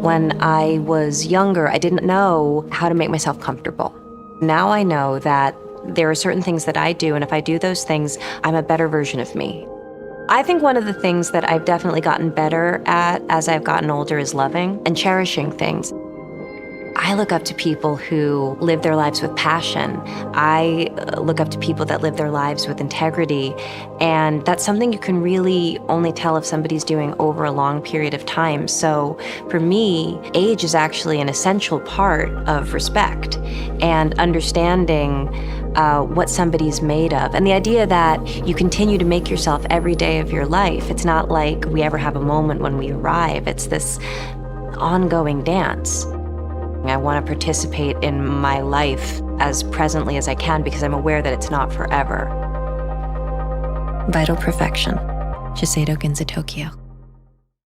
When I was younger, I didn't know how to make myself comfortable. Now I know that there are certain things that I do, and if I do those things, I'm a better version of me. I think one of the things that I've definitely gotten better at as I've gotten older is loving and cherishing things. I look up to people who live their lives with passion. I look up to people that live their lives with integrity, and that's something you can really only tell if somebody's doing over a long period of time. So for me, age is actually an essential part of respect and understanding what somebody's made of. And the idea that you continue to make yourself every day of your life. It's not like we ever have a moment when we arrive. It's this ongoing dance. I want to participate in my life as presently as I can because I'm aware that it's not forever. Vital Perfection, Shiseido Ginza Tokyo.